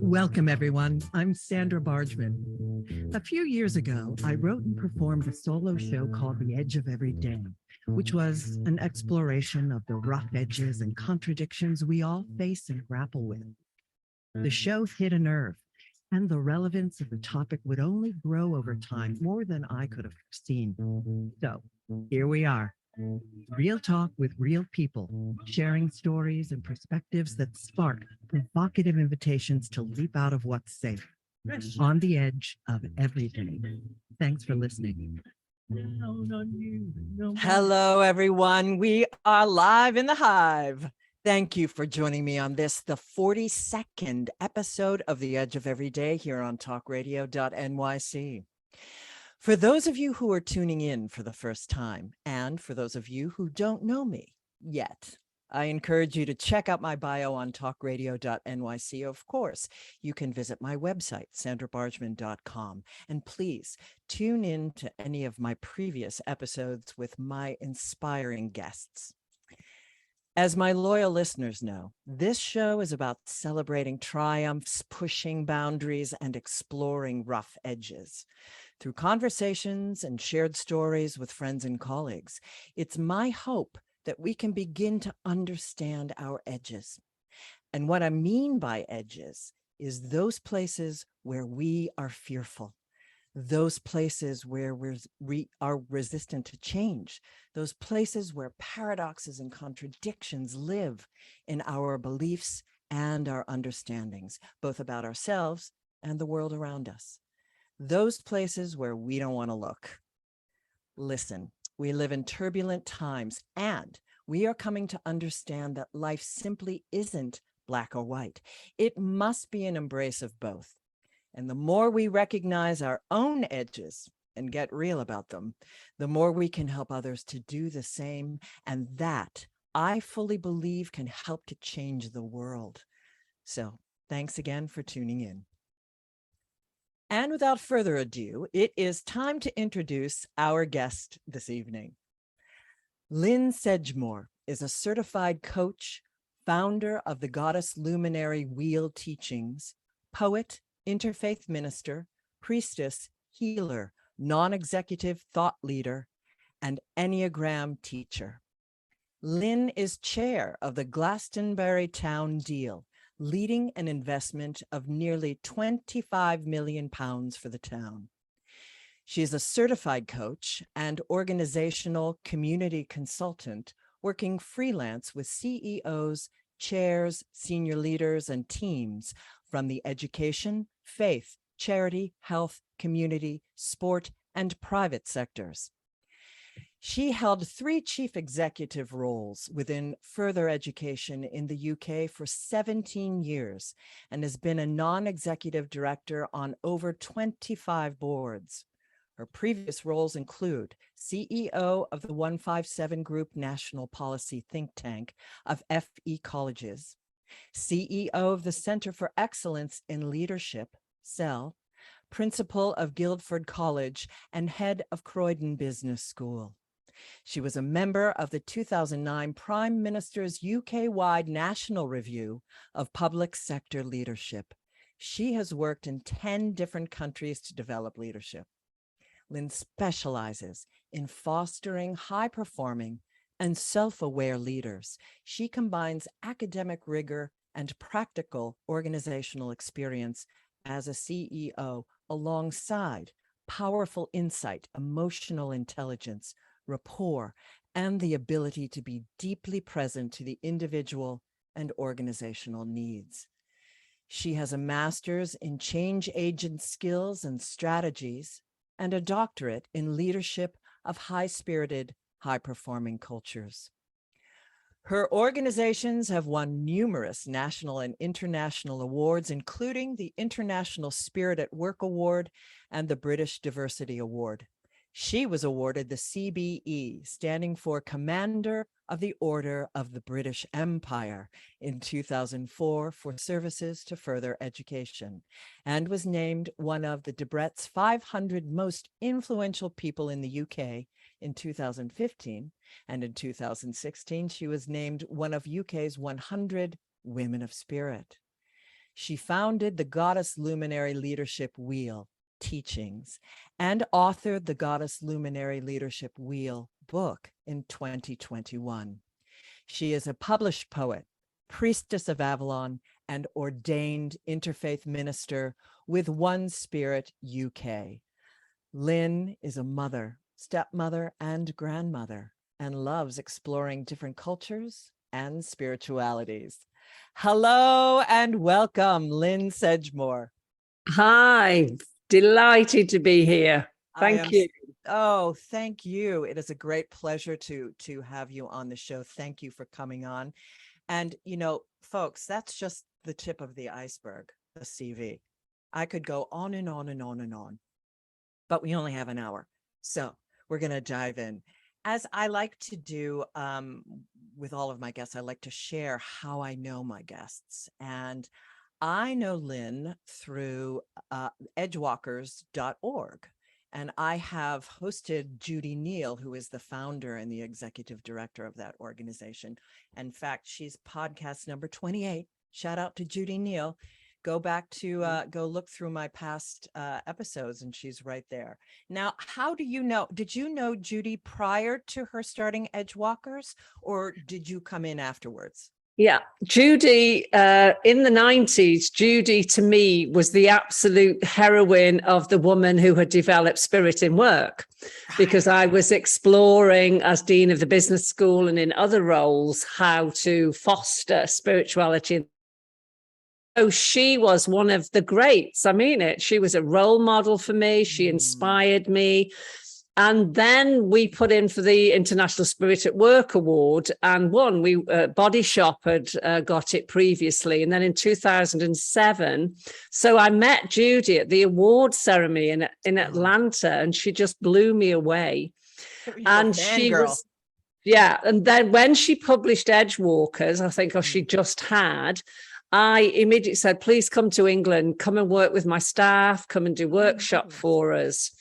Welcome, everyone. I'm Sandra Bargman. A few years ago, I wrote and performed a solo show called The Edge of Every Day, which was an exploration of the rough edges and contradictions we all face and grapple with. The show hit a nerve, and the relevance of the topic would only grow over time more than I could have foreseen. So here we are. Real talk with real people, sharing stories and perspectives that spark provocative invitations to leap out of what's safe, on the edge of everything. Thanks for listening. Hello, everyone. We are live in the Hive. Thank you for joining me on this, the 42nd episode of The Edge of Every Day here on talkradio.nyc. For those of you who are tuning in for the first time, and for those of you who don't know me yet, I encourage you to check out my bio on talkradio.nyc. Of course, you can visit my website, sandrabargman.com, and please tune in to any of my previous episodes with my inspiring guests. As my loyal listeners know, this show is about celebrating triumphs, pushing boundaries, and exploring rough edges. Through conversations and shared stories with friends and colleagues, it's my hope that we can begin to understand our edges. And what I mean by edges is those places where we are fearful, those places where we are resistant to change, those places where paradoxes and contradictions live in our beliefs and our understandings, both about ourselves and the world around us. Those places where we don't want to look. Listen, we live in turbulent times, and we are coming to understand that life simply isn't black or white. It must be an embrace of both. And the more we recognize our own edges and get real about them, the more we can help others to do the same. And that, I fully believe, can help to change the world. So thanks again for tuning in. And without further ado, it is time to introduce our guest this evening. Lynne Sedgmore is a certified coach, founder of the Goddess Luminary Wheel Teachings, poet, interfaith minister, priestess, healer, non-executive thought leader, and Enneagram teacher. Lynne is chair of the Glastonbury Town Deal, leading an investment of nearly £25 million for the town. She is a certified coach and organizational community consultant, working freelance with CEOs, chairs, senior leaders, and teams from the education, faith, charity, health, community, sport, and private sectors. She held 3 chief executive roles within further education in the UK for 17 years and has been a non-executive director on over 25 boards. Her previous roles include CEO of the 157 Group National Policy Think Tank of FE Colleges, CEO of the Center for Excellence in Leadership, CEL, principal of Guildford College, and head of Croydon Business School. She was a member of the 2009 Prime Minister's UK-wide National Review of Public Sector Leadership. She has worked in 10 different countries to develop leadership. Lynne specializes in fostering high-performing and self-aware leaders. She combines academic rigor and practical organizational experience as a CEO alongside powerful insight, emotional intelligence, rapport, and the ability to be deeply present to the individual and organizational needs. She has a master's in change agent skills and strategies and a doctorate in leadership of high-spirited, high-performing cultures. Her organizations have won numerous national and international awards, including the International Spirit at Work Award and the British Diversity Award. She was awarded the CBE, standing for Commander of the Order of the British Empire, in 2004 for services to further education, and was named one of the Debrett's 500 most influential people in the UK in 2015, and in 2016 she was named one of UK's 100 Women of Spirit. She founded the Goddess Luminary Leadership Wheel teachings and authored the Goddess Luminary Leadership Wheel book in 2021. She is a published poet, priestess of Avalon, and ordained interfaith minister with One Spirit UK. Lynne is a mother, stepmother, and grandmother, and loves exploring different cultures and spiritualities. Hello and welcome, Lynne Sedgmore. Hi, delighted to be here. Thank you. Oh, thank you. It is a great pleasure to have you on the show. Thank you for coming on. And, you know, folks, that's just the tip of the iceberg, the CV. I could go on and on and on and on, but we only have an hour. So we're going to dive in. As I like to do with all of my guests, I like to share how I know my guests. And I know Lynne through edgewalkers.org. And I have hosted Judy Neal, who is the founder and the executive director of that organization. In fact, she's podcast number 28. Shout out to Judy Neal. Go back to go look through my past episodes, and she's right there. Now, how do you know? Did you know Judy prior to her starting Edgewalkers, or did you come in afterwards? Yeah, Judy, in the 90s, Judy to me was the absolute heroine of the woman who had developed spirit in work, because I was exploring as Dean of the Business School and in other roles how to foster spirituality. So she was one of the greats. I mean it. She was a role model for me. She inspired me. And then we put in for the International Spirit at Work Award and won. We Body Shop had got it previously, and then in 2007. So I met Judy at the award ceremony in Atlanta, and she just blew me away. And she was, yeah. And then when she published Edgewalkers, I think, she just had. I immediately said, please come to England, come and work with my staff, come and do workshop for us.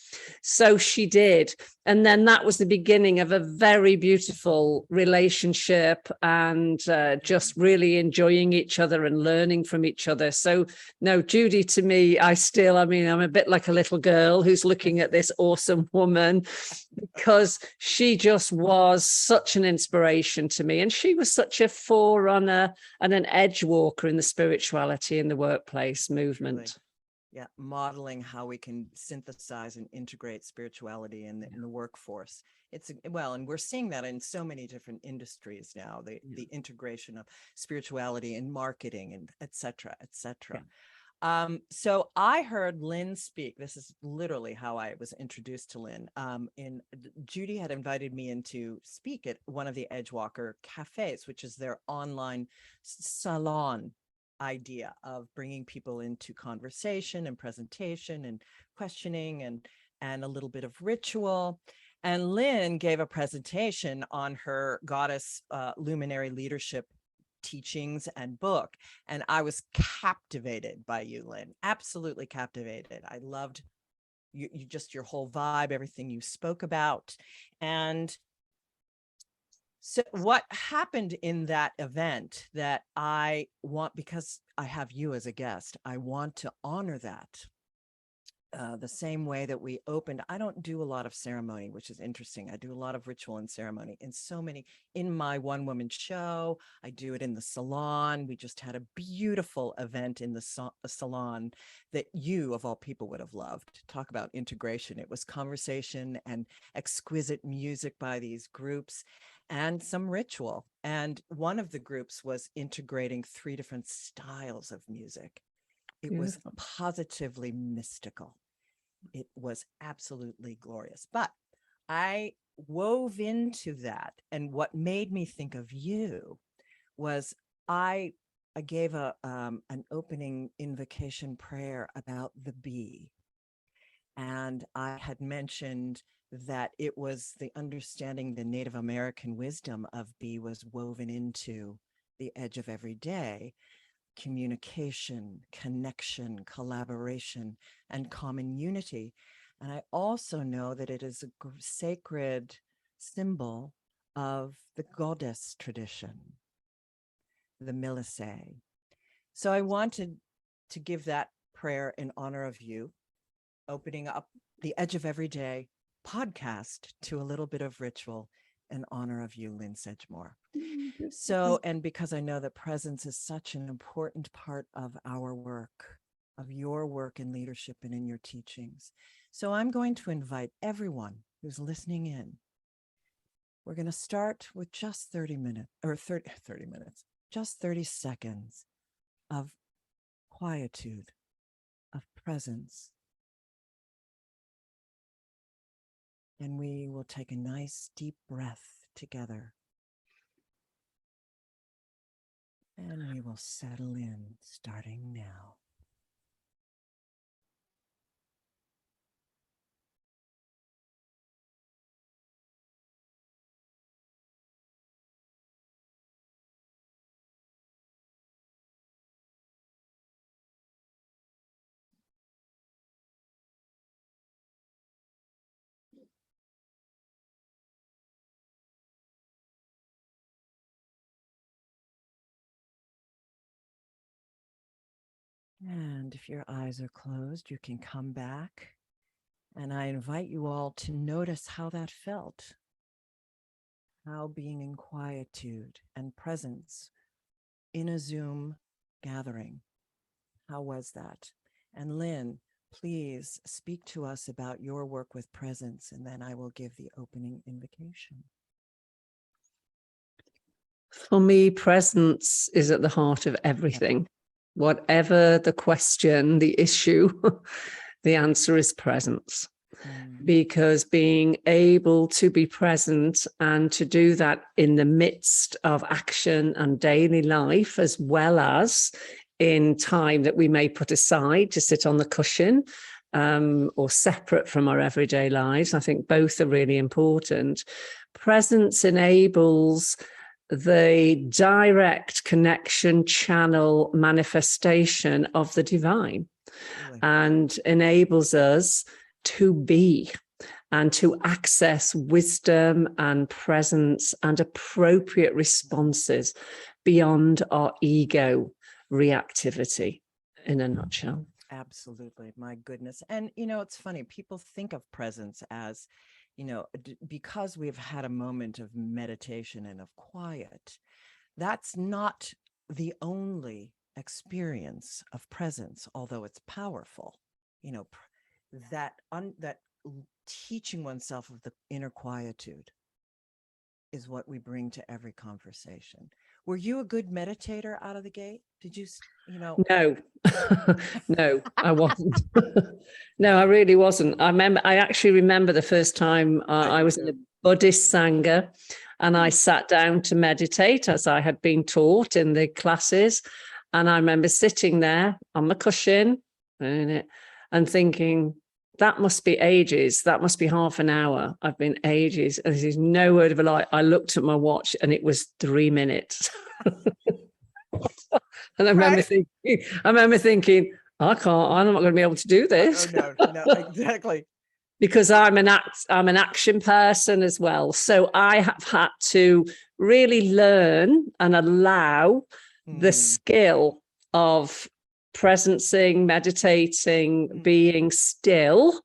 So she did. And then that was the beginning of a very beautiful relationship and just really enjoying each other and learning from each other. So no, Judy, to me, I'm a bit like a little girl who's looking at this awesome woman, because she just was such an inspiration to me. And she was such a forerunner and an edge walker in the spirituality in the workplace movement. Really? Yeah, modeling how we can synthesize and integrate spirituality in the workforce. And we're seeing that in so many different industries now, the integration of spirituality in marketing and et cetera, et cetera. Yeah. So I heard Lynne speak. This is literally how I was introduced to Lynne. Judy had invited me in to speak at one of the Edgewalker cafes, which is their online salon idea of bringing people into conversation and presentation and questioning and a little bit of ritual. And Lynne gave a presentation on her Goddess Luminary Leadership teachings and book. And I was captivated by you, Lynne, absolutely captivated. I loved you just your whole vibe, everything you spoke about. And so what happened in that event that because I have you as a guest, I want to honor that the same way that we opened. I don't do a lot of ceremony, which is interesting. I do a lot of ritual and ceremony in my one woman show. I do it in the salon. We just had a beautiful event in the salon that you of all people would have loved. Talk about integration. It was conversation and exquisite music by these groups and some ritual. And one of the groups was integrating 3 different styles of music. It was positively mystical. It was absolutely glorious. But I wove into that. And what made me think of you was I gave an opening invocation prayer about the bee. And I had mentioned that it was the understanding the Native American wisdom of bee was woven into the edge of every day. Communication, connection, collaboration, and common unity. And I also know that it is a sacred symbol of the goddess tradition, the Millisay. So I wanted to give that prayer in honor of you, opening up the Edge of Everyday podcast to a little bit of ritual in honor of you, Lynne Sedgmore. So, and because I know that presence is such an important part of our work, of your work in leadership and in your teachings. So I'm going to invite everyone who's listening in. We're going to start with just 30 minutes, just 30 seconds of quietude, of presence. And we will take a nice deep breath together. And we will settle in starting now. And if your eyes are closed, you can come back. And I invite you all to notice how that felt. How being in quietude and presence in a Zoom gathering, how was that? And Lynne, please speak to us about your work with presence, and then I will give the opening invocation. For me, presence is at the heart of everything. Whatever the question, the issue, the answer is presence. Because being able to be present and to do that in the midst of action and daily life, as well as in time that we may put aside to sit on the cushion or separate from our everyday lives, I think both are really important. Presence enables the direct connection, channel, manifestation of the divine, and enables us to be and to access wisdom and presence and appropriate responses beyond our ego reactivity, in a nutshell. Absolutely. My goodness. And, you know, it's funny. People think of presence as, you know, because we've had a moment of meditation and of quiet. That's not the only experience of presence, although it's powerful. You know, that teaching oneself of the inner quietude is what we bring to every conversation. Were you a good meditator out of the gate? Did you, you know? No, no, I wasn't. No, I really wasn't. I actually remember the first time I was in a Buddhist Sangha and I sat down to meditate as I had been taught in the classes. And I remember sitting there on the cushion and thinking, that must be ages. That must be half an hour. I've been ages. And this is no word of a lie. I looked at my watch and it was 3 minutes. And I remember thinking, I'm not going to be able to do this. No, exactly. Because I'm an action person as well. So I have had to really learn and allow the skill of presencing, meditating, being still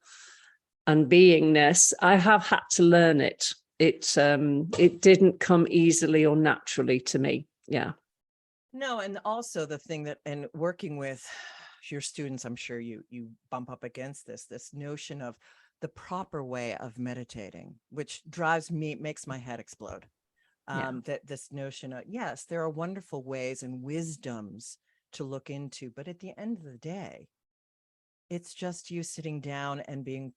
and beingness. I have had to learn it. It didn't come easily or naturally to me. Yeah. No, and also the thing that, and working with your students, I'm sure you bump up against this notion of the proper way of meditating, which makes my head explode. That this notion of, yes, there are wonderful ways and wisdoms to look into, but at the end of the day, it's just you sitting down and being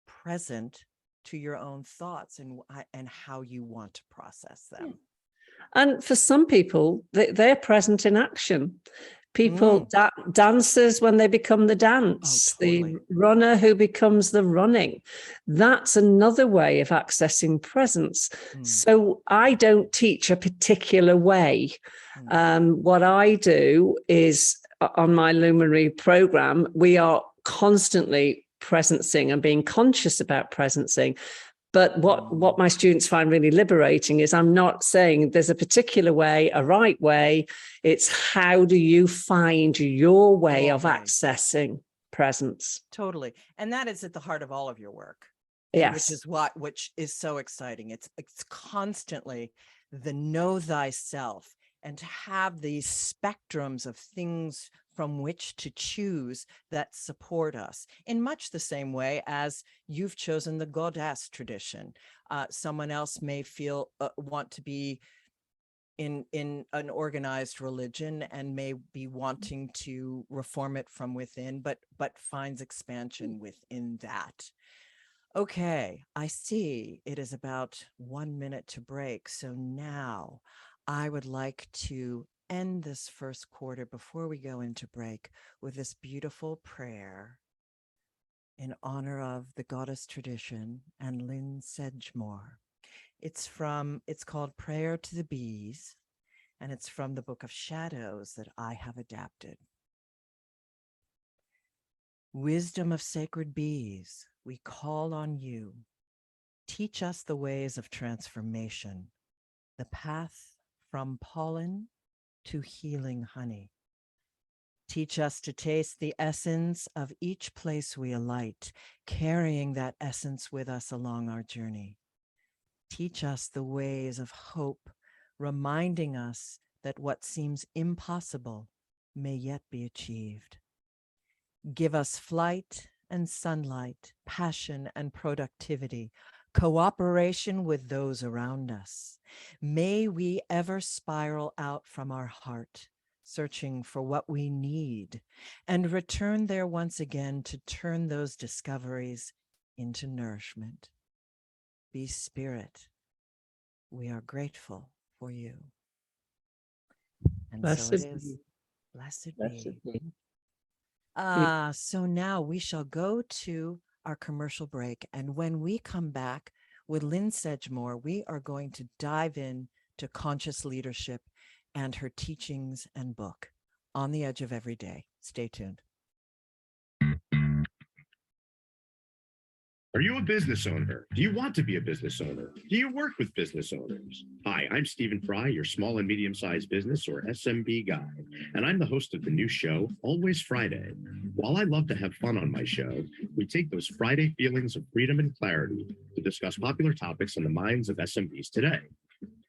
present to your own thoughts and how you want to process them. And for some people, they're present in action. People, dancers, when they become the dance, the runner who becomes the running. That's another way of accessing presence. So I don't teach a particular way. What I do is, on my Luminary program, we are constantly presencing and being conscious about presencing. But what my students find really liberating is I'm not saying there's a particular way, a right way. It's how do you find your way of accessing presence? Totally. And that is at the heart of all of your work. Yes. Which is so exciting. It's constantly the know thyself, and to have these spectrums of things from which to choose that support us in much the same way as you've chosen the goddess tradition. Someone else may want to be in an organized religion and may be wanting to reform it from within, but finds expansion within that. Okay, I see it is about 1 minute to break. So now I would like to end this first quarter before we go into break with this beautiful prayer in honor of the goddess tradition and Lynne Sedgmore. It's called Prayer to the Bees, and it's from the Book of Shadows that I have adapted. Wisdom of sacred bees, we call on you. Teach us the ways of transformation, the path from pollen to healing honey. Teach us to taste the essence of each place we alight, carrying that essence with us along our journey. Teach us the ways of hope, reminding us that what seems impossible may yet be achieved. Give us flight and sunlight, passion and productivity, cooperation with those around us. May we ever spiral out from our heart, searching for what we need, and return there once again to turn those discoveries into nourishment. Be spirit. We are grateful for you. And Blessed so it is. be. Blessed Blessed be. be. So now we shall go to our commercial break. And when we come back with Lynne Sedgmore, we are going to dive in to conscious leadership and her teachings and book, On the Edge of Every Day. Stay tuned. Are you a business owner? Do you want to be a business owner? Do you work with business owners? Hi, I'm Stephen Fry, your small and medium-sized business or SMB guy, and I'm the host of the new show, Always Friday. While I love to have fun on my show, we take those Friday feelings of freedom and clarity to discuss popular topics on the minds of SMBs today.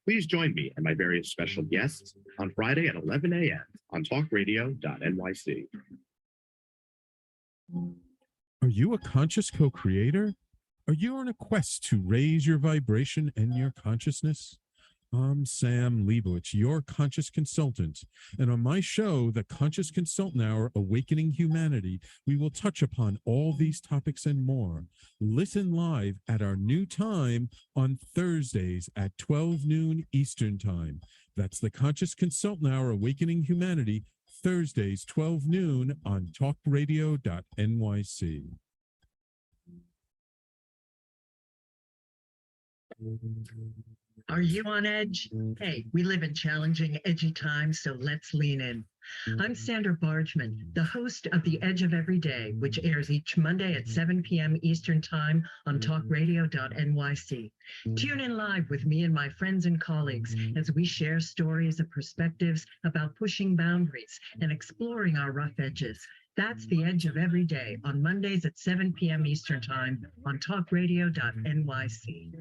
Please join me and my various special guests on Friday at 11 a.m. on talkradio.nyc. Are you a conscious co-creator? Are you on a quest to raise your vibration and your consciousness? I'm Sam Leibowitz, your conscious consultant. And on my show, The Conscious Consultant Hour, Awakening Humanity, we will touch upon all these topics and more. Listen live at our new time on Thursdays at 12 noon Eastern Time. That's The Conscious Consultant Hour, Awakening Humanity, Thursdays, 12 noon on talkradio.nyc. Are you on edge? Hey, we live in challenging, edgy times, so let's lean in. I'm Sandra Bargman, the host of The Edge of Every Day, which airs each Monday at 7 p.m. Eastern Time on talkradio.nyc. Tune in live with me and my friends and colleagues as we share stories and perspectives about pushing boundaries and exploring our rough edges. That's The Edge of Every Day on Mondays at 7 p.m. Eastern Time on talkradio.nyc.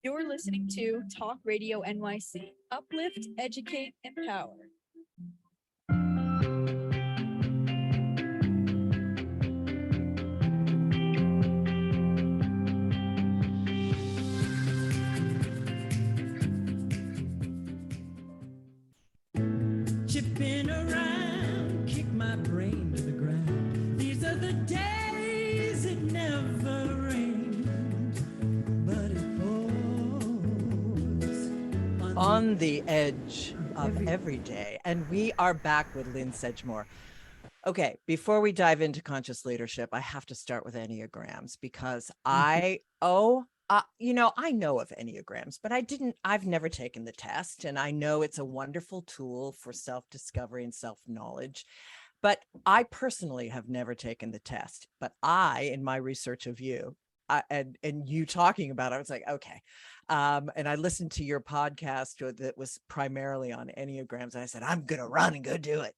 You're listening to Talk Radio NYC. Uplift, educate, empower. Chipping around, kick my brain to the ground. These are the days it never rained, but it pours On the Edge of Every Day. And we are back with Lynne Sedgmore. Okay, before we dive into conscious leadership, I have to start with Enneagrams because I know of Enneagrams, but I've never taken the test. And I know it's a wonderful tool for self-discovery and self-knowledge. But I personally have never taken the test. But I, in my research of you, and you talking about it, I was like, okay. And I listened to your podcast that was primarily on Enneagrams. And I said, I'm going to run and go do it.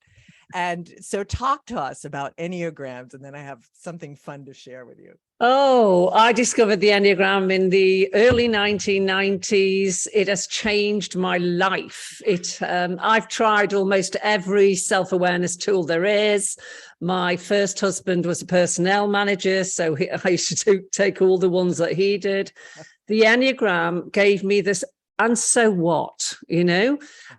And so talk to us about Enneagrams. And then I have something fun to share with you. Oh, I discovered the Enneagram in the early 1990s. It has changed my life. I've tried almost every self-awareness tool there is. My first husband was a personnel manager, so I used to take all the ones that he did. The Enneagram gave me this, and so what,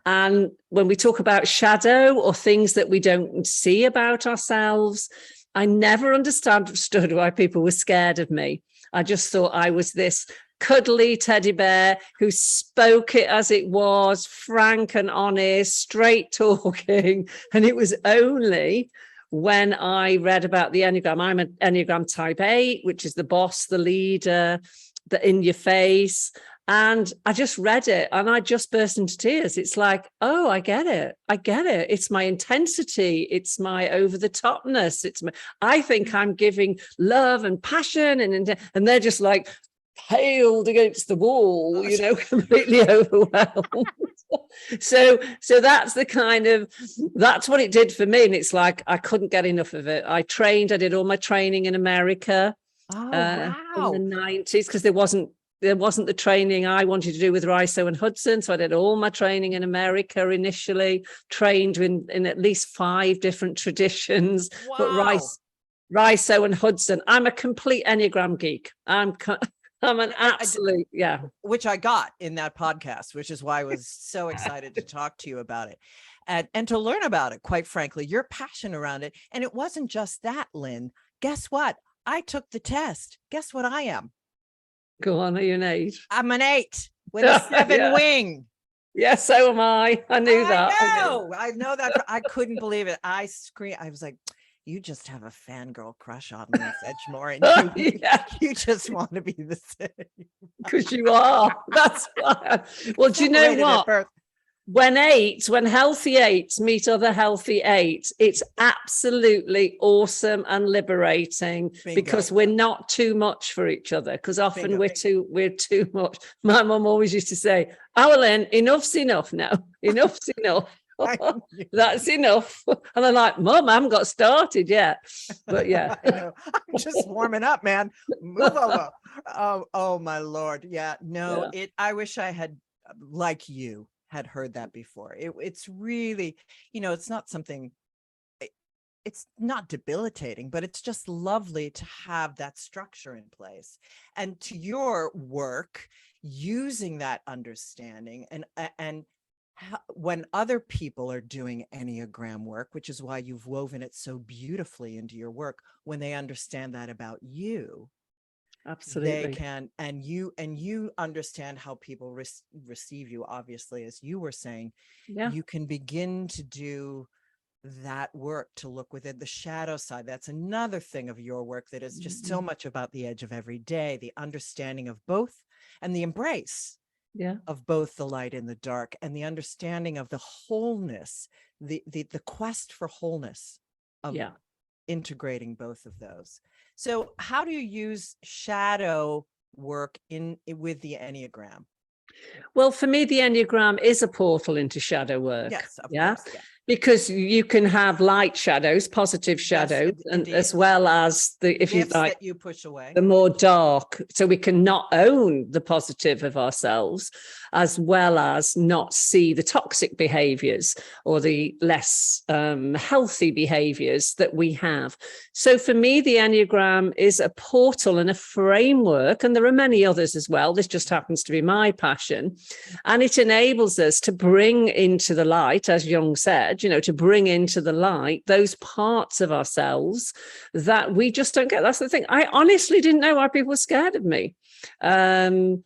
And when we talk about shadow or things that we don't see about ourselves, I never understood why people were scared of me. I just thought I was this cuddly teddy bear who spoke it as it was, frank and honest, straight talking. And it was only when I read about the Enneagram. I'm an Enneagram type 8, which is the boss, the leader, the in your face. And I just read it and I just burst into tears. It's like, oh, I get it. I get it. It's my intensity. It's my over the topness. I think I'm giving love and passion and they're just like paled against the wall, completely overwhelmed. So that's that's what it did for me. And it's like, I couldn't get enough of it. I did all my training in America in the 90s because there wasn't the training I wanted to do with Riso and Hudson. So I did all my training in America initially, trained in at least 5 different traditions. Wow. But Riso and Hudson, I'm a complete Enneagram geek. I'm an absolute, yeah. Which I got in that podcast, which is why I was so excited to talk to you about it and to learn about it, quite frankly, your passion around it. And it wasn't just that, Lynn. Guess what? I took the test. Guess what I am? Go on, are you an 8? I'm an 8 with a 7 wing. Yes, so am I. I knew that. I know that. I couldn't believe it. I screamed. I was like, you just have a fangirl crush on Lynne Sedgmore, and you just want to be the same. Because you are. That's why. Well, do you know what? When healthy 8s meet other healthy 8s, it's absolutely awesome and liberating. Bingo. Because we're not too much for each other. Because often we're too much. My mum always used to say, "Oh, Lynn, enough's enough now. Enough's enough. That's enough." And I'm like, "Mum, I haven't got started yet." But yeah, I'm just warming up, man. Move over. Oh my Lord. Yeah. No. Yeah. I wish I had, like you, had heard that before. It's really, it's not something, it's not debilitating, but it's just lovely to have that structure in place. And to your work, using that understanding and when other people are doing Enneagram work, which is why you've woven it so beautifully into your work, when they understand that about you, absolutely, they can, and you understand how people receive you, obviously, as you were saying, you can begin to do that work to look within the shadow side. That's another thing of your work that is just so much about the edge of every day, the understanding of both and the embrace of both the light and the dark, and the understanding of the wholeness, the quest for wholeness of integrating both of those. So how do you use shadow work with the Enneagram? Well, for me, the Enneagram is a portal into shadow work. Yes, of course. Yeah. Because you can have light shadows, positive shadows, and as well as if you like, that you push away, the more dark. So we can not own the positive of ourselves, as well as not see the toxic behaviors or the less healthy behaviors that we have. So for me, the Enneagram is a portal and a framework, and there are many others as well. This just happens to be my passion, and it enables us to bring into the light, as Jung said, to bring into the light those parts of ourselves that we just don't get. That's the thing. I honestly didn't know why people were scared of me, and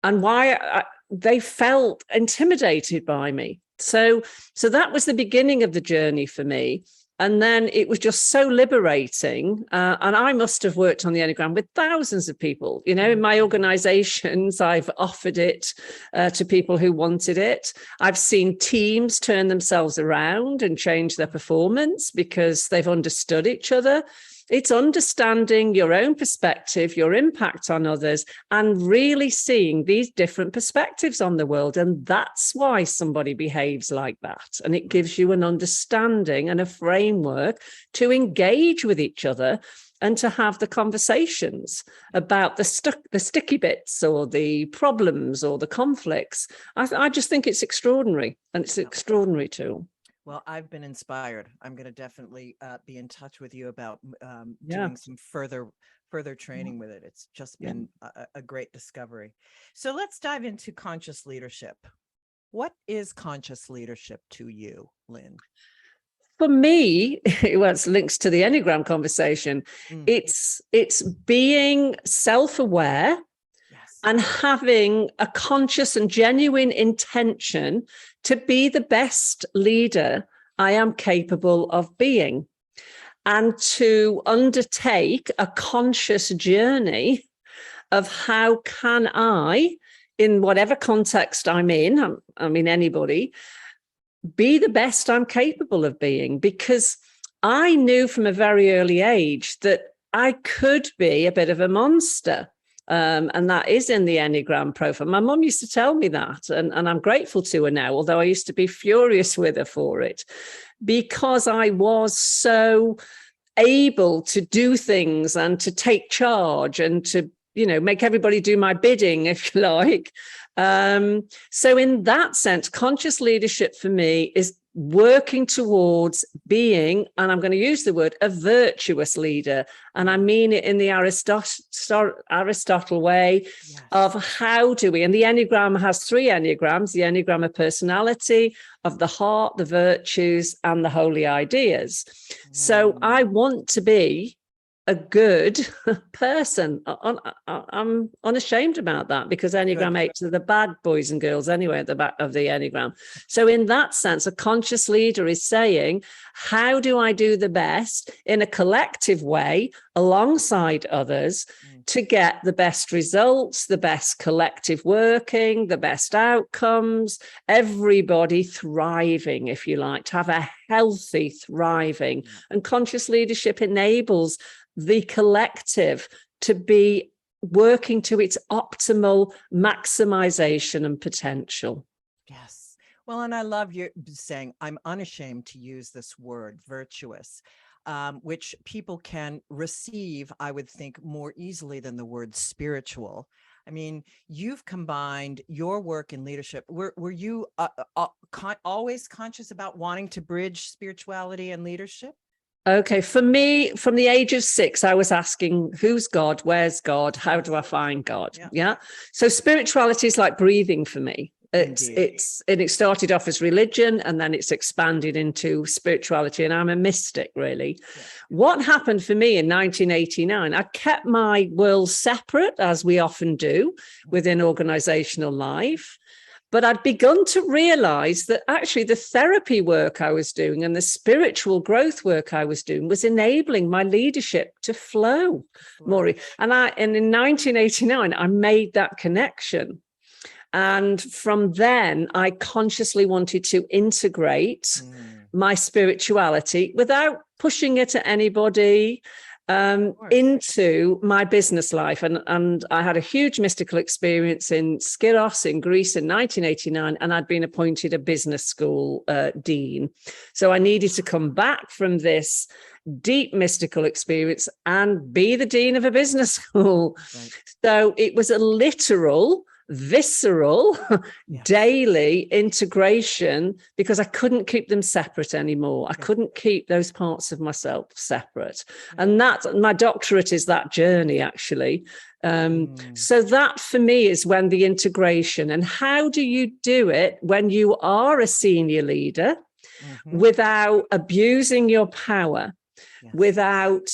why they felt intimidated by me. So that was the beginning of the journey for me. And then it was just so liberating. And I must have worked on the Enneagram with thousands of people. You know, in my organizations, I've offered it to people who wanted it. I've seen teams turn themselves around and change their performance because they've understood each other. It's understanding your own perspective, your impact on others, and really seeing these different perspectives on the world. And that's why somebody behaves like that. And it gives you an understanding and a framework to engage with each other and to have the conversations about the sticky bits or the problems or the conflicts. I just think it's extraordinary, and it's an extraordinary tool. Well, I've been inspired. I'm going to definitely be in touch with you about doing some further training with it. It's just been a great discovery. So let's dive into conscious leadership. What is conscious leadership to you, Lynne? For me, well, it's links to the Enneagram conversation. It's being self-aware and having a conscious and genuine intention to be the best leader I am capable of being, and to undertake a conscious journey of how can I, in whatever context I'm in, I mean anybody, be the best I'm capable of being, because I knew from a very early age that I could be a bit of a monster. And that is in the Enneagram profile. My mum used to tell me that, and I'm grateful to her now, although I used to be furious with her for it, because I was so able to do things and to take charge and to, you know, make everybody do my bidding, if you like. So in that sense, conscious leadership for me is working towards being, and I'm going to use the word, a virtuous leader. And I mean it in the Aristotle way of how do we, and the Enneagram has 3 Enneagrams, the Enneagram of personality, of the heart, the virtues, and the holy ideas. So I want to be a good person. I'm unashamed about that, because Enneagram 8s are the bad boys and girls anyway at the back of the Enneagram. So in that sense, a conscious leader is saying, how do I do the best in a collective way alongside others to get the best results, the best collective working, the best outcomes, everybody thriving, if you like, to have a healthy thriving. And conscious leadership enables the collective to be working to its optimal maximization and potential. Yes. Well, and I love you saying, I'm unashamed to use this word, virtuous, which people can receive, I would think, more easily than the word spiritual. I mean, you've combined your work in leadership. Were you always conscious about wanting to bridge spirituality and leadership? Okay, for me, from the age of 6, I was asking, who's God? Where's God? How do I find God? Yeah. So spirituality is like breathing for me. And it started off as religion, and then it's expanded into spirituality, and I'm a mystic, really. What happened for me in 1989, I kept my world separate, as we often do within organizational life. But I'd begun to realize that actually the therapy work I was doing and the spiritual growth work I was doing was enabling my leadership to flow more. And in 1989, I made that connection. And from then, I consciously wanted to integrate my spirituality without pushing it at anybody, into my business life. And I had a huge mystical experience in Skiros in Greece in 1989, and I'd been appointed a business school dean. So I needed to come back from this deep mystical experience and be the dean of a business school. So it was a literal, visceral, daily integration, because I couldn't keep them separate anymore. I couldn't keep those parts of myself separate. And that, my doctorate is that journey, actually. So that for me is when the integration, and how do you do it when you are a senior leader without abusing your power, without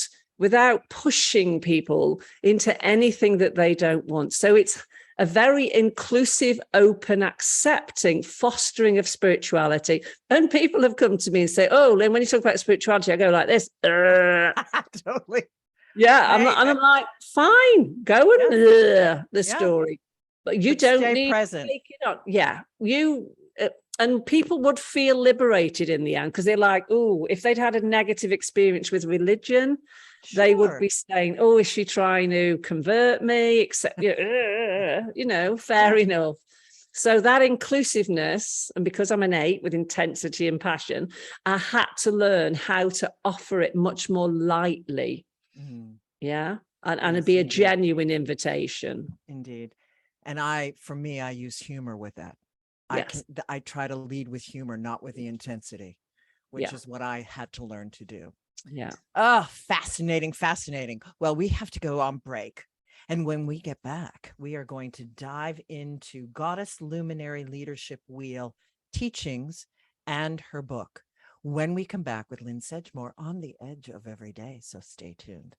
pushing people into anything that they don't want. So it's a very inclusive, open, accepting, fostering of spirituality. And people have come to me and say, oh, Lynne, when you talk about spirituality, I go like this. Totally. Yeah, and I'm like, fine, go and the Yeah. story. But you But don't stay need present. to take it on. Yeah, and people would feel liberated in the end because they're like, oh, if they'd had a negative experience with religion, they would be saying, oh, is she trying to convert me? Except, fair enough. So that inclusiveness, and because I'm an 8 with intensity and passion, I had to learn how to offer it much more lightly. Yeah. And Yes, it'd be a indeed. genuine invitation. Indeed. And for me, I use humor with that. Yes. I try to lead with humor, not with the intensity, which is what I had to learn to do. Yeah. Oh, fascinating, fascinating. Well, we have to go on break. And when we get back, we are going to dive into Goddess Luminary Leadership Wheel teachings and her book when we come back with Lynne Sedgmore on the Edge of Every Day. So stay tuned.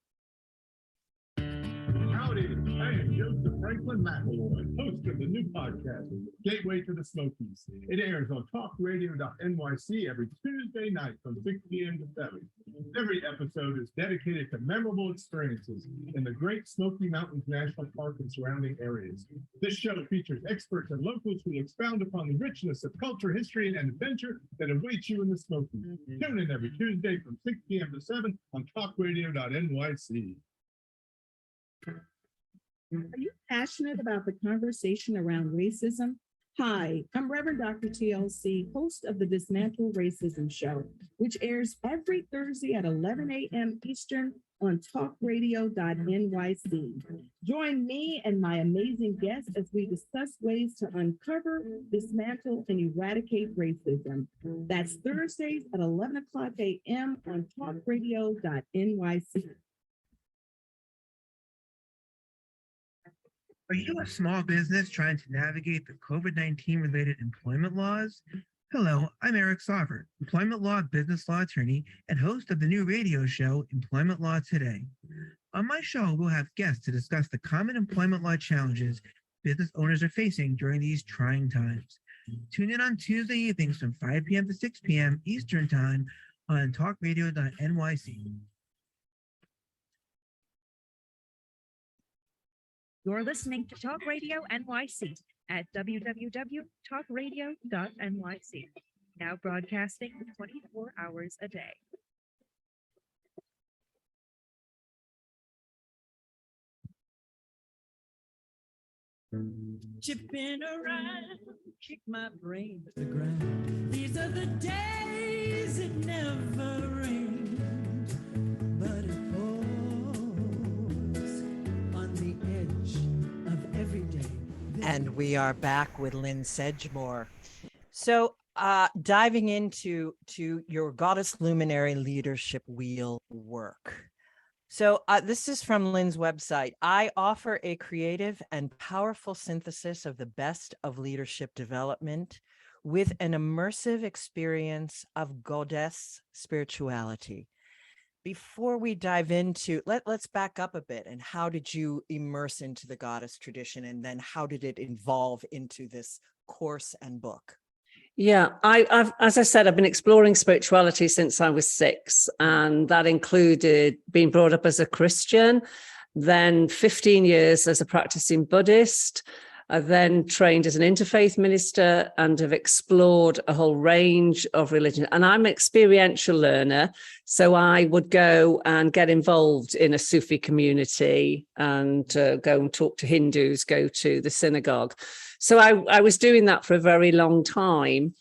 Howdy, I am Joseph Franklin McElroy, host of the new podcast, Gateway to the Smokies. It airs on talkradio.nyc every Tuesday night from 6 p.m. to 7. Every episode is dedicated to memorable experiences in the Great Smoky Mountains National Park and surrounding areas. This show features experts and locals who expound upon the richness of culture, history, and adventure that awaits you in the Smokies. Tune in every Tuesday from 6 p.m. to 7 on talkradio.nyc. Are you passionate about the conversation around racism? Hi, I'm Reverend Dr. TLC, host of the Dismantle Racism Show, which airs every Thursday at 11 a.m. Eastern on talkradio.nyc. Join me and my amazing guests as we discuss ways to uncover, dismantle, and eradicate racism. That's Thursdays at 11 o'clock a.m. on talkradio.nyc. Are you a small business trying to navigate the COVID-19 related employment laws? Hello, I'm Eric Soffert, employment law business law attorney and host of the new radio show, Employment Law Today. On my show, we'll have guests to discuss the common employment law challenges business owners are facing during these trying times. Tune in on Tuesday evenings from 5 p.m. to 6 p.m. Eastern Time on talkradio.nyc. You're listening to Talk Radio NYC at www.talkradio.nyc. Now broadcasting 24 hours a day. Chipping around, kick my brain to the ground. These are the days it never rained, but it pours on the edge of every day. And we are back with Lynne Sedgmore. So diving into your Goddess Luminary Leadership Wheel work. So this is from Lynne's website. I offer a creative and powerful synthesis of the best of leadership development with an immersive experience of goddess spirituality. Before we dive into, let's back up a bit. And how did you immerse into the goddess tradition? And then how did it evolve into this course and book? Yeah, I've, as I said, I've been exploring spirituality since I was 6, and that included being brought up as a Christian, then 15 years as a practicing Buddhist. I then trained as an interfaith minister and have explored a whole range of religions. And I'm an experiential learner, so I would go and get involved in a Sufi community and go and talk to Hindus, go to the synagogue. So I was doing that for a very long time,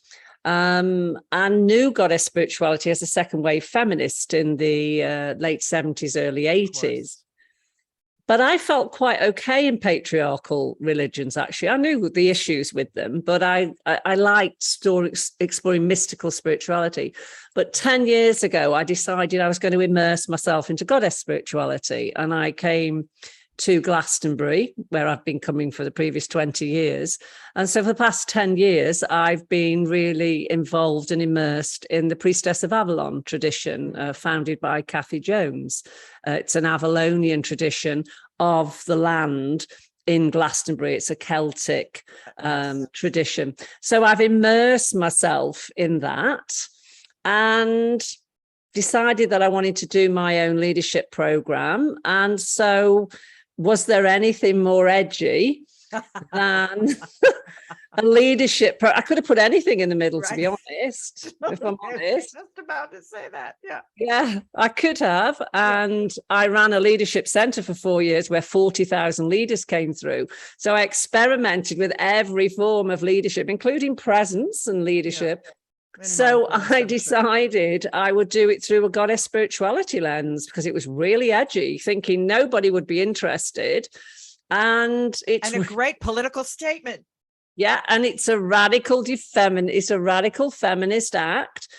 and knew goddess spirituality as a second wave feminist in the late 70s, early 80s. But I felt quite okay in patriarchal religions, actually. I knew the issues with them, but I liked exploring mystical spirituality. But 10 years ago, I decided I was going to immerse myself into goddess spirituality. And I came to Glastonbury, where I've been coming for the previous 20 years. And so for the past 10 years, I've been really involved and immersed in the Priestess of Avalon tradition, founded by Kathy Jones. It's an Avalonian tradition of the land in Glastonbury. It's a Celtic tradition. So I've immersed myself in that and decided that I wanted to do my own leadership program. And so was there anything more edgy than a leadership I could have put anything in the middle, to be honest, if I'm honest. Just about to say that. Yeah. Yeah, I could have. And I ran a leadership center for 4 years where 40,000 leaders came through. So I experimented with every form of leadership, including presence and leadership. So I decided I would do it through a goddess spirituality lens because it was really edgy, thinking nobody would be interested. And it's a great political statement. Yeah, and it's a radical feminist act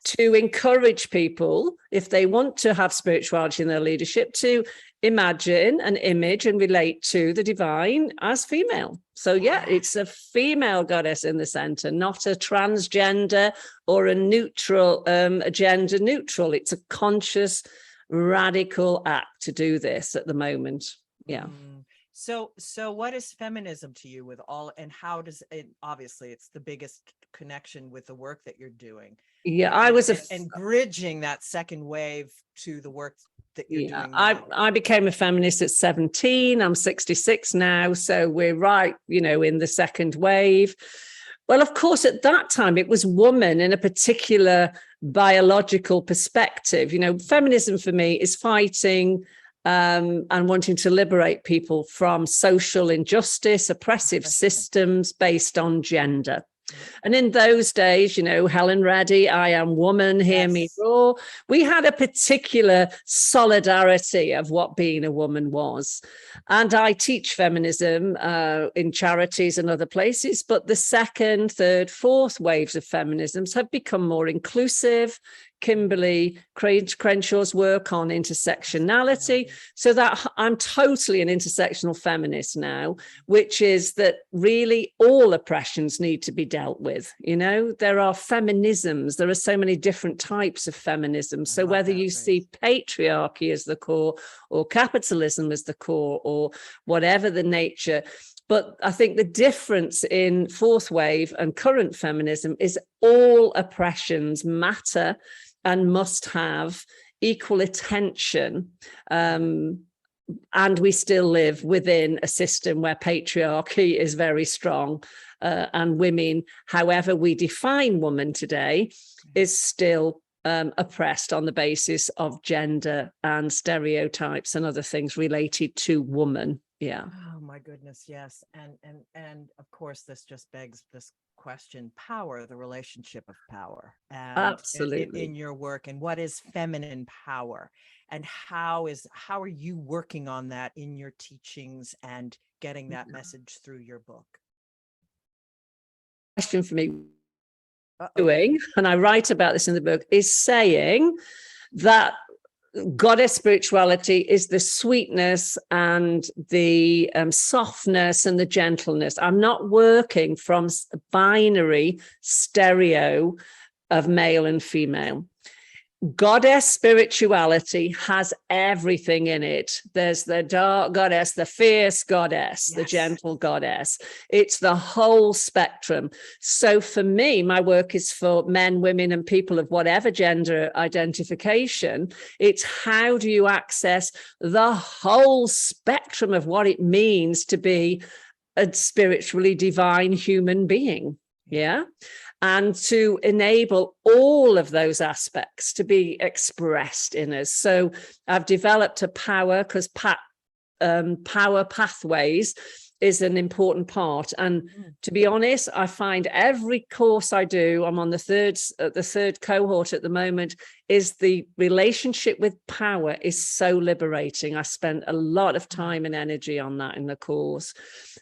to encourage people, if they want to have spirituality in their leadership, to imagine an image and relate to the divine as female. So yeah, it's a female goddess in the center, not a transgender or a neutral, a gender neutral. It's a conscious, radical act to do this at the moment. Yeah. So what is feminism to you with all, and how does it, obviously it's the biggest connection with the work that you're doing. Yeah, I was and bridging that second wave to the work that you're doing. I became a feminist at 17. I'm 66 now. So we're right, in the second wave. Well, of course, at that time, it was woman in a particular biological perspective. Feminism for me is fighting and wanting to liberate people from social injustice, oppressive systems based on gender. And in those days, Helen Reddy, I Am Woman, Hear Me Roar, we had a particular solidarity of what being a woman was. And I teach feminism in charities and other places, but the second, third, fourth waves of feminisms have become more inclusive. Kimberly Crenshaw's work on intersectionality, so that I'm totally an intersectional feminist now, which is that really all oppressions need to be dealt with. There are feminisms, there are so many different types of feminism. So whether you see patriarchy as the core or capitalism as the core or whatever the nature, but I think the difference in fourth wave and current feminism is all oppressions matter and must have equal attention. And we still live within a system where patriarchy is very strong. And women, however we define woman today, is still oppressed on the basis of gender and stereotypes and other things related to woman. Yeah. Oh my goodness, yes. And of course, this just begs this question: power, the relationship of power. And absolutely. In your work, and what is feminine power, and how are you working on that in your teachings and getting that message through your book? Question for me doing, and I write about this in the book, is saying that goddess spirituality is the sweetness and the softness and the gentleness. I'm not working from a binary stereo of male and female. Goddess spirituality has everything in it. There's the dark goddess, the fierce goddess, the gentle goddess. It's the whole spectrum. So for me, my work is for men, women, and people of whatever gender identification. It's how do you access the whole spectrum of what it means to be a spiritually divine human being. Yeah. And to enable all of those aspects to be expressed in us. So I've developed a power, because power pathways is an important part. And to be honest, I find every course I do, I'm on the third cohort at the moment, is the relationship with power is so liberating. I spent a lot of time and energy on that in the course.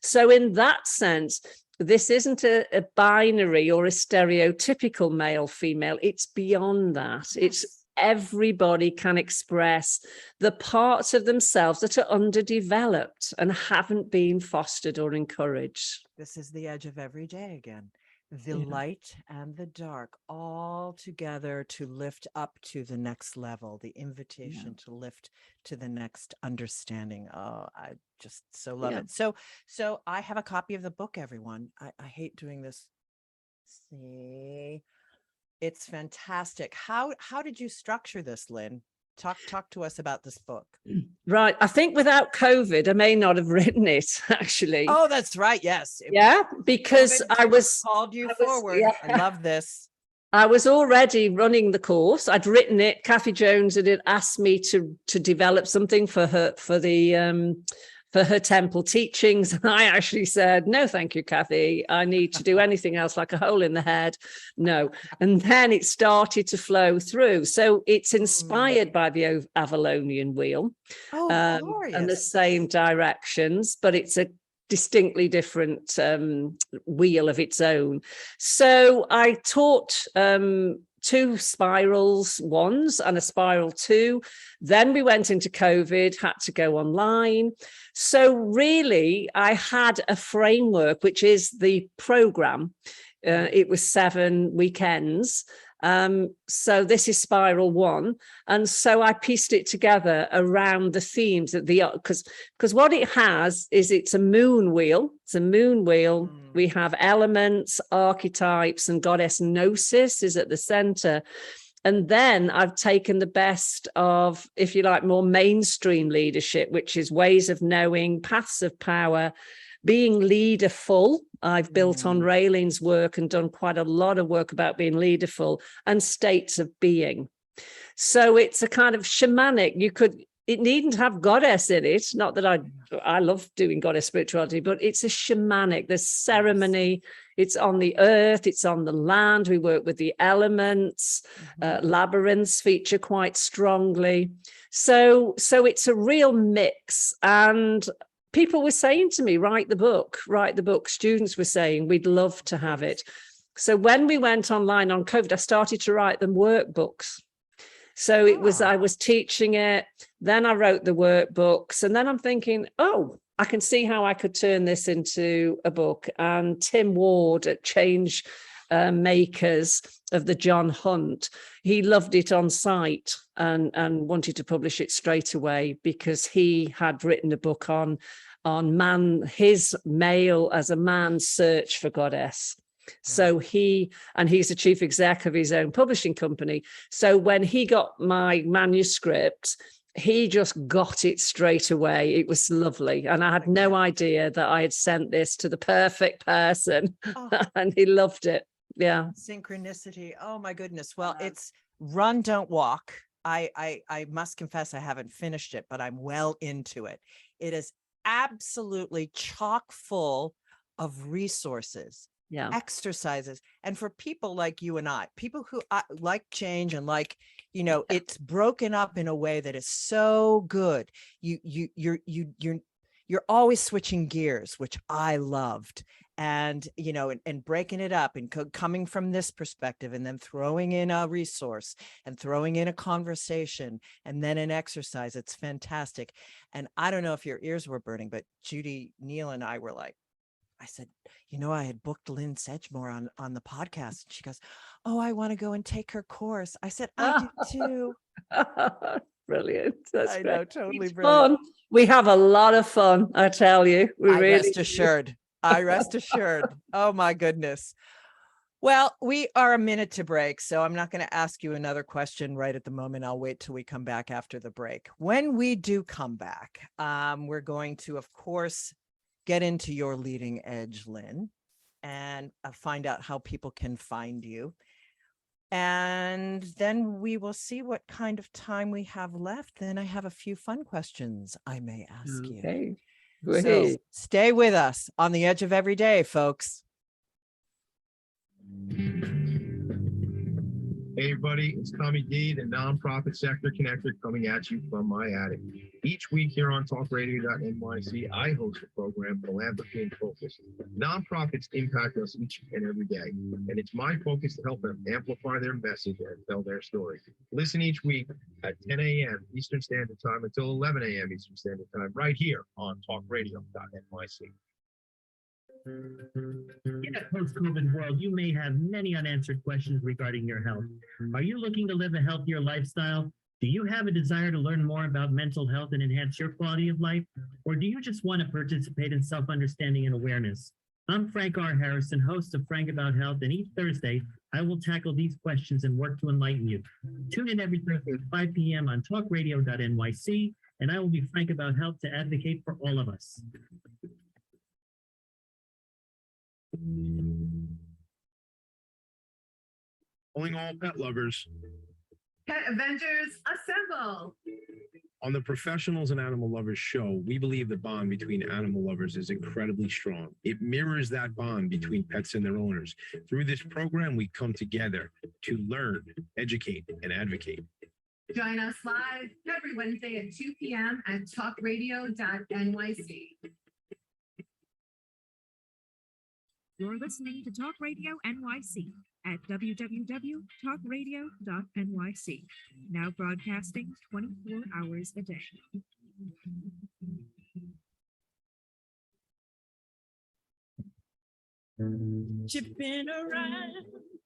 So in that sense, this isn't a binary or a stereotypical male-female. It's beyond that. It's everybody can express the parts of themselves that are underdeveloped and haven't been fostered or encouraged. This is the edge of every day again. the light and the dark all together to lift up to the next level, the invitation to lift to the next understanding. Oh, I just so love it. So I have a copy of the book, everyone. I hate doing this. See, it's fantastic. How did you structure this, Lynn? Talk to us about this book. Right. I think without COVID, I may not have written it, actually. Oh, that's right. Yes. Because COVID I was called you forward. I love this. I was already running the course. I'd written it. Kathy Jones had asked me to develop something for her for her temple teachings. And I actually said, no, thank you, Kathy. I need to do anything else like a hole in the head. No. And then it started to flow through. So it's inspired by the Avalonian wheel and the same directions, but it's a distinctly different wheel of its own. So I taught 2 spirals 1s and a spiral 2. Then we went into COVID, had to go online. So really, I had a framework, which is the program. It was 7 weekends. So this is spiral 1. And so I pieced it together around the themes that because what it has is it's a moon wheel. It's a moon wheel. We have elements, archetypes, and goddess gnosis is at the center. And then I've taken the best of, if you like, more mainstream leadership, which is ways of knowing, paths of power, being leaderful. I've built on Rayleigh's work and done quite a lot of work about being leaderful, and states of being. So it's a kind of shamanic. It needn't have goddess in it. Not that I love doing goddess spirituality, but it's a shamanic. There's ceremony. It's on the earth. It's on the land. We work with the elements. Labyrinths feature quite strongly. So it's a real mix. And people were saying to me, write the book. Students were saying, we'd love to have it. So when we went online on COVID, I started to write them workbooks. So it was, I was teaching it, then I wrote the workbooks, and then I'm thinking, oh, I can see how I could turn this into a book. And Tim Ward at Change Makers of the John Hunt, he loved it on site and wanted to publish it straight away because he had written a book on his male as a man search for goddess. So he's a chief exec of his own publishing company. So when he got my manuscript, he just got it straight away. It was lovely. And I had no idea that I had sent this to the perfect person. And he loved it. Yeah. Synchronicity. Oh my goodness. Well, it's Run, Don't Walk. I must confess I haven't finished it, but I'm well into it. It is absolutely chock full of resources, exercises. And for people like you and I, people who like change and like, it's broken up in a way that is so good. You're always switching gears, which I loved. And, and breaking it up and coming from this perspective and then throwing in a resource and throwing in a conversation and then an exercise. It's fantastic. And I don't know if your ears were burning, but Judy, Neal, and I were like, I said, I had booked Lynne Sedgmore on the podcast. And she goes, oh, I want to go and take her course. I said, I do too. Brilliant. That's I great. know, totally It's brilliant. fun. We have a lot of fun, I tell you. Rest assured. I rest assured. Oh my goodness. Well, we are a minute to break, so I'm not going to ask you another question right at the moment. I'll wait till we come back after the break. When we do come back, we're going to, of course, get into your leading edge, Lynn, and find out how people can find you. And then we will see what kind of time we have left. Then I have a few fun questions I may ask you. So stay with us on the edge of every day, folks. Hey everybody, it's Tommy D, the nonprofit sector connector, coming at you from my attic. Each week here on talkradio.nyc, I host a program, Philanthropy in Focus. Nonprofits impact us each and every day, and it's my focus to help them amplify their message and tell their story. Listen each week at 10 a.m. Eastern Standard Time until 11 a.m. Eastern Standard Time, right here on talkradio.nyc. In a post-COVID world, you may have many unanswered questions regarding your health. Are you looking to live a healthier lifestyle? Do you have a desire to learn more about mental health and enhance your quality of life? Or do you just want to participate in self-understanding and awareness? I'm Frank R. Harrison, host of Frank About Health, and each Thursday, I will tackle these questions and work to enlighten you. Tune in every Thursday at 5 p.m. on talkradio.nyc, and I will be frank about health to advocate for all of us. Calling all pet lovers. Pet Avengers, assemble! On the Professionals and Animal Lovers show, we believe the bond between animal lovers is incredibly strong. It mirrors that bond between pets and their owners. Through this program, we come together to learn, educate, and advocate. Join us live every Wednesday at 2 p.m. at talkradio.nyc. You're listening to Talk Radio NYC at www.talkradio.nyc. Now broadcasting 24 hours a day. Chipping around,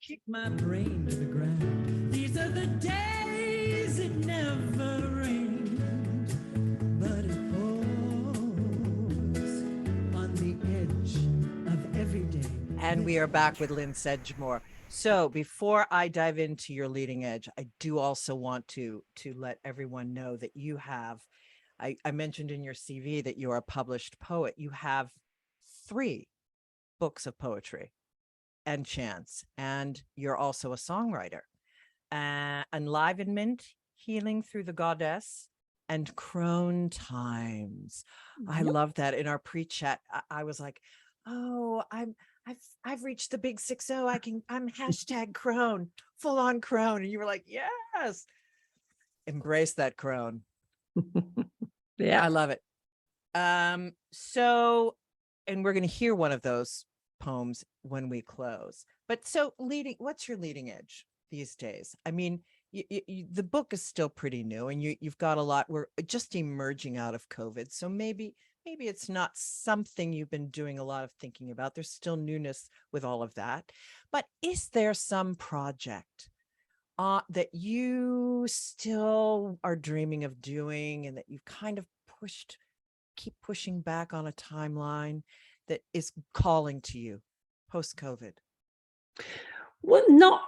kick my brain to the ground. These are the days it never rained, but it pours on the edge of every day. And we are back with Lynne Sedgmore. So before I dive into your leading edge, I do also want to let everyone know that you have, I mentioned in your CV that you're a published poet. You have 3 books of poetry and chants, and you're also a songwriter. Enlivenment, Healing Through the Goddess, and Crone Times. I love that. In our pre-chat, I was like, oh, I've reached the big 60. I'm hashtag crone, full on crone. And you were like, yes, embrace that crone. Yeah, I love it. So, and we're going to hear one of those poems when we close. But so what's your leading edge these days? I mean, the book is still pretty new, and you've got a lot. We're just emerging out of COVID. So maybe it's not something you've been doing a lot of thinking about. There's still newness with all of that. But is there some project that you still are dreaming of doing, and that you've kind of keep pushing back on a timeline that is calling to you post-COVID? Well, not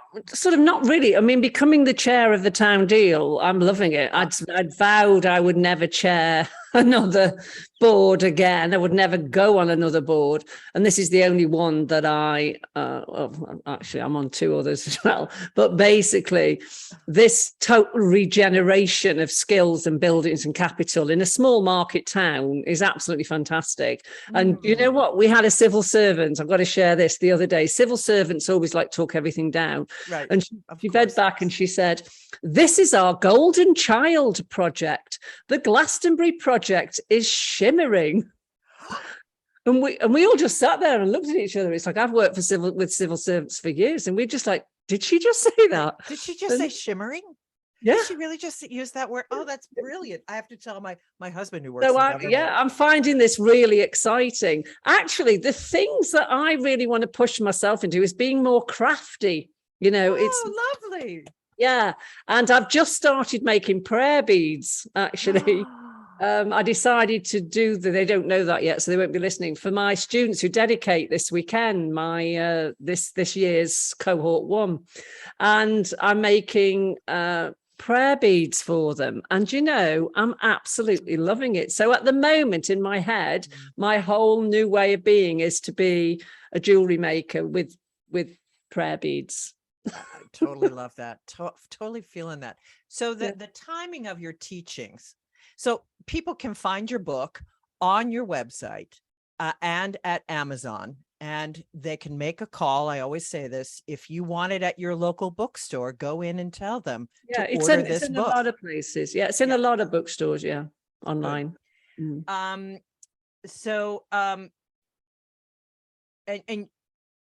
really. I mean, becoming the chair of the town deal, I'm loving it. I'd vowed I would never chair another board again. I would never go on another board. And this is the only one that actually, I'm on 2 others as well. But basically, this total regeneration of skills and buildings and capital in a small market town is absolutely fantastic. And you know what? We had a civil servant. I've got to share this the other day. Civil servants always like talk everything down. Right. And she fed back and she said, this is our golden child project. The Glastonbury project is shimmering. And we all just sat there and looked at each other. It's like, I've worked with civil servants for years, and we're just like, did she just say that? Did she just say shimmering? Yeah. Did she really just use that word? Oh, that's brilliant. I have to tell my husband who works So in government. I'm finding this really exciting. Actually, the things that I really want to push myself into is being more crafty. You know, it's lovely. Yeah. And I've just started making prayer beads, actually. I decided to do they don't know that yet, so they won't be listening, for my students who dedicate this weekend, my this year's cohort 1. And I'm making prayer beads for them. And, you know, I'm absolutely loving it. So at the moment in my head, my whole new way of being is to be a jewelry maker with prayer beads. I totally love that. Totally feeling that. So the timing of your teachings. So people can find your book on your website and at Amazon, and they can make a call. I always say this: if you want it at your local bookstore, go in and tell them to order this it's in book. a lot of places. Yeah, it's in a lot of bookstores. Yeah, online. And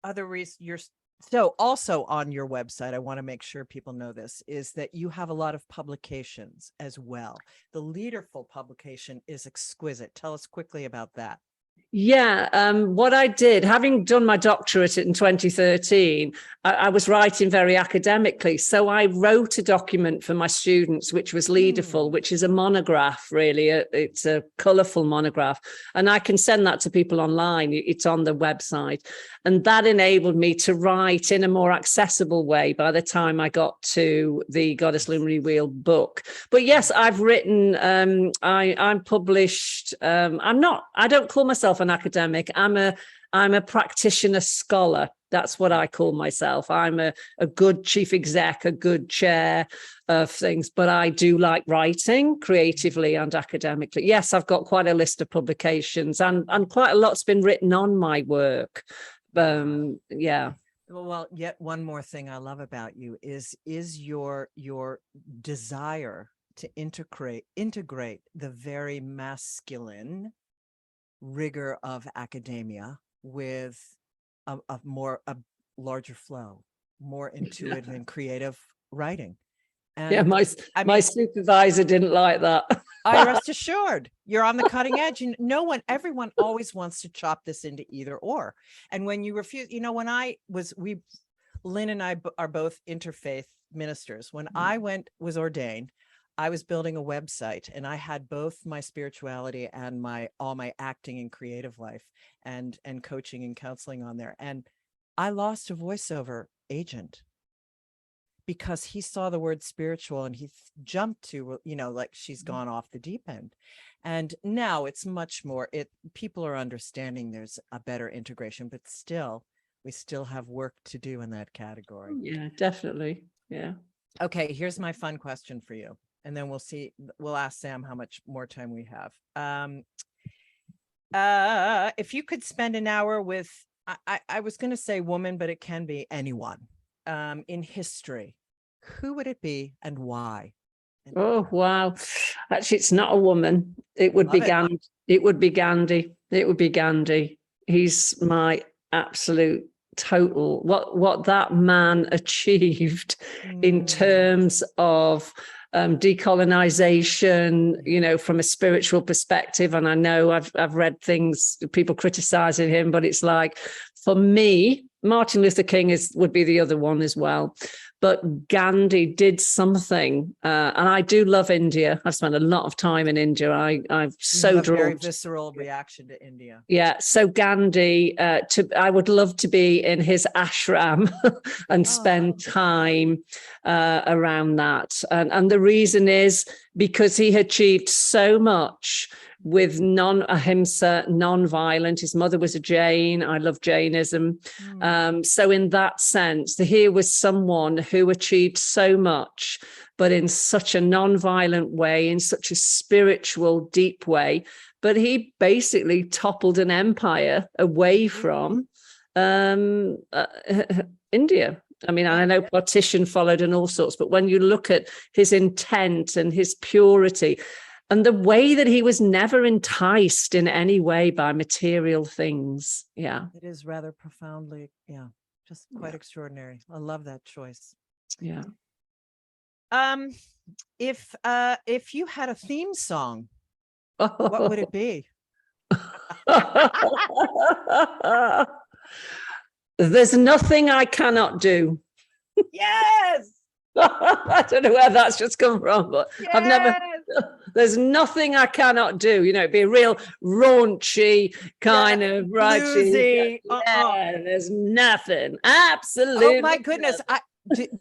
other reasons so also on your website, I want to make sure people know this, is that you have a lot of publications as well. The Leaderful publication is exquisite. Tell us quickly about that. Yeah, what I did, having done my doctorate in 2013, I was writing very academically. So I wrote a document for my students, which was Leaderful, which is a monograph, really. It's a colourful monograph. And I can send that to people online. It's on the website. And that enabled me to write in a more accessible way by the time I got to the Goddess Luminary Wheel book. But yes, I've written, I'm published. I don't call myself an academic. I'm a practitioner scholar. That's what I call myself. I'm a good chief exec, a good chair of things, but I do like writing creatively and academically. Yes, I've got quite a list of publications, and quite a lot's been written on my work. Yeah. Well, yet one more thing I love about you is your desire to integrate the very masculine rigor of academia with a larger flow, more intuitive and creative writing. And Yeah, my supervisor didn't like that. I rest assured you're on the cutting edge. And everyone always wants to chop this into either or. And when you refuse, when Lynne and I are both interfaith ministers. When I was ordained, I was building a website, and I had both my spirituality and all my acting and creative life and coaching and counseling on there. And I lost a voiceover agent because he saw the word spiritual and he jumped to, like she's gone off the deep end. And now it's much more, people are understanding there's a better integration, but still, we still have work to do in that category. Yeah, definitely. Yeah. Okay, here's my fun question for you. And then we'll ask Sam how much more time we have. If you could spend an hour with, I was going to say woman, but it can be anyone in history, who would it be and why? Oh, wow. Actually, it's not a woman. It would be Gandhi. It would be Gandhi. It would be Gandhi. He's my absolute total, what that man achieved in terms of decolonization, from a spiritual perspective. And I know I've read things, people criticizing him, but it's like, for me, Martin Luther King would be the other one as well. But Gandhi did something, and I do love India. I've spent a lot of time in India. I've so drawn. Very visceral reaction to India. Yeah, so Gandhi, I would love to be in his ashram and spend time around that. And the reason is because he achieved so much with non-ahimsa, non-violent. His mother was a Jain. I love Jainism. So in that sense, here was someone who achieved so much, but in such a non-violent way, in such a spiritual, deep way. But he basically toppled an empire away from India. I mean, I know partition followed and all sorts, but when you look at his intent and his purity, and the way that he was never enticed in any way by material things. Yeah. It is rather profoundly, just quite extraordinary. I love that choice. Yeah. If you had a theme song, what would it be? There's nothing I cannot do. Yes. I don't know where that's just come from, but yes. There's nothing I cannot do. It'd be a real raunchy kind of bluesy. Yeah, there's nothing. Absolutely. Oh my goodness.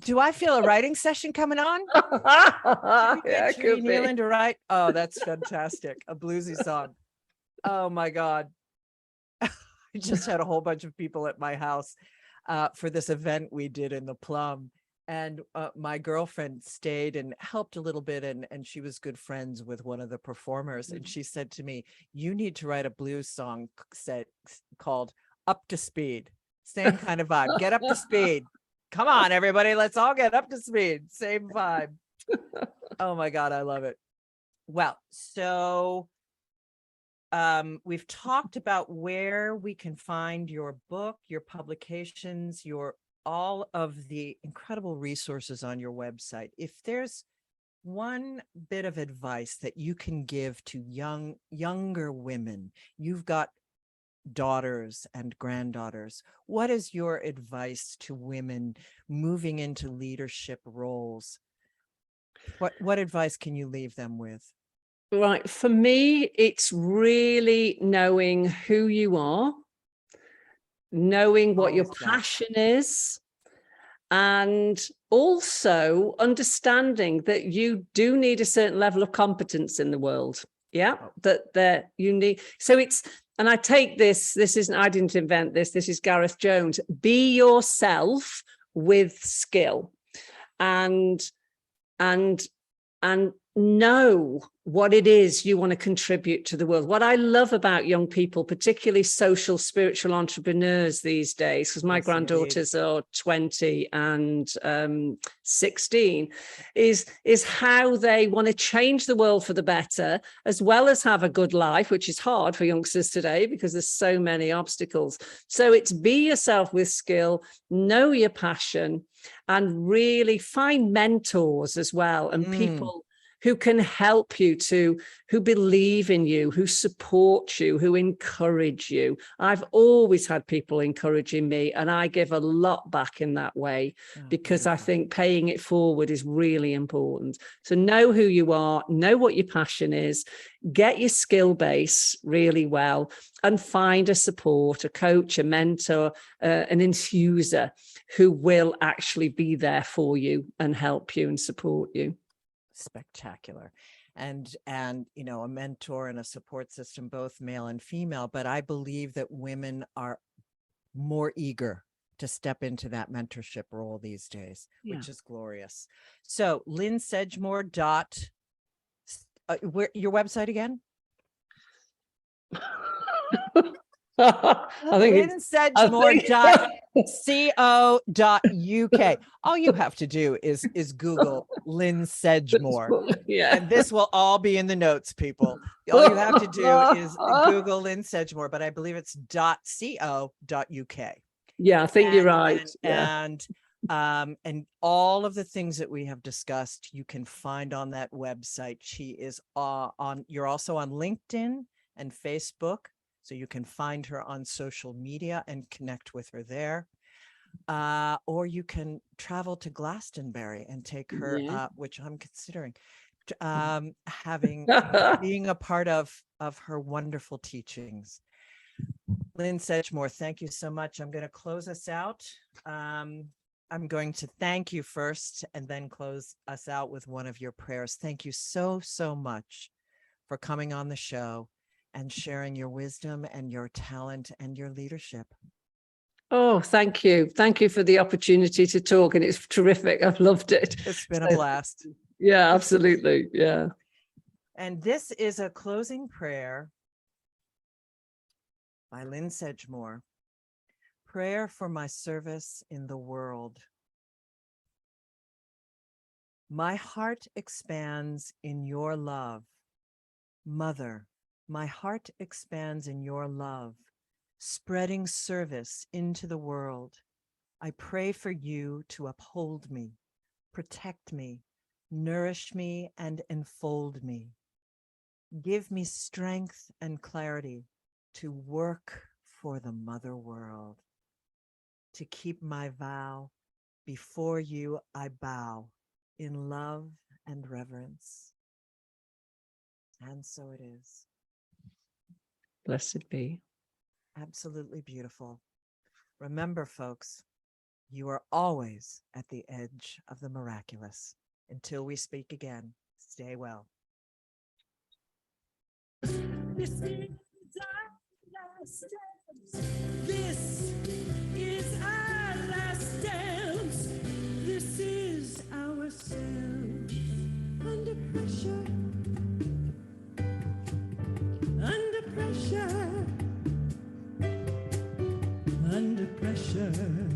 Do I feel a writing session coming on? Yeah, could be. To write? Oh, that's fantastic. A bluesy song. Oh my God. I just had a whole bunch of people at my house for this event we did in the Plum. And my girlfriend stayed and helped a little bit. And she was good friends with one of the performers. And she said to me, you need to write a blues song called Up to Speed. Same kind of vibe. Get up to speed. Come on, everybody. Let's all get up to speed. Same vibe. Oh, my God. I love it. Well, so we've talked about where we can find your book, your publications, all of the incredible resources on your website. If there's one bit of advice that you can give to younger women, you've got daughters and granddaughters, what is your advice to women moving into leadership roles? What advice can you leave them with? Right. For me, it's really knowing who you are, knowing what your passion is, and also understanding that you do need a certain level of competence in the world. Yeah, that you need. So it's, and I take this isn't, I didn't invent this. This is Gareth Jones. Be yourself with skill, and know what it is you want to contribute to the world. What I love about young people, particularly social, spiritual entrepreneurs these days, because my granddaughters are 20 and 16, is how they want to change the world for the better, as well as have a good life, which is hard for youngsters today because there's so many obstacles. So it's be yourself with skill, know your passion, and really find mentors as well, and people who can help you, who believe in you, who support you, who encourage you. I've always had people encouraging me, and I give a lot back in that way, because I think paying it forward is really important. So know who you are, know what your passion is, get your skill base really well, and find a support, a coach, a mentor, an infuser who will actually be there for you and help you and support you. Spectacular. And you know, a mentor and a support system, both male and female, but I believe that women are more eager to step into that mentorship role these days, which is glorious. So Lynne Sedgmore your website again? I think Lynne Sedgmore.co.uk. All you have to do is Google Lynne Sedgmore. Yeah. And this will all be in the notes, people. All you have to do is Google Lynne Sedgmore, but I believe it's .co.uk. Yeah, I think you're right. And all of the things that we have discussed, you can find on that website. She is you're also on LinkedIn and Facebook. So you can find her on social media and connect with her there. Or you can travel to Glastonbury and take her, which I'm considering, being a part of her wonderful teachings. Lynne Sedgmore, thank you so much. I'm going to close us out. I'm going to thank you first and then close us out with one of your prayers. Thank you so, so much for coming on the show and sharing your wisdom and your talent and your leadership. Oh, thank you. Thank you for the opportunity to talk. And it's terrific. I've loved it. It's been a blast. Yeah, absolutely. Yeah. And this is a closing prayer by Lynne Sedgmore. Prayer for my service in the world. My heart expands in your love. Mother, my heart expands in your love, spreading service into the world. I pray for you to uphold me, protect me, nourish me, and enfold me. Give me strength and clarity to work for the mother world. To keep my vow, before you I bow in love and reverence. And so it is. Blessed be. Absolutely beautiful. Remember, folks, you are always at the edge of the miraculous. Until we speak again, stay well. This is our last dance. This is our last dance. This is ourselves under pressure. Under pressure. Under pressure.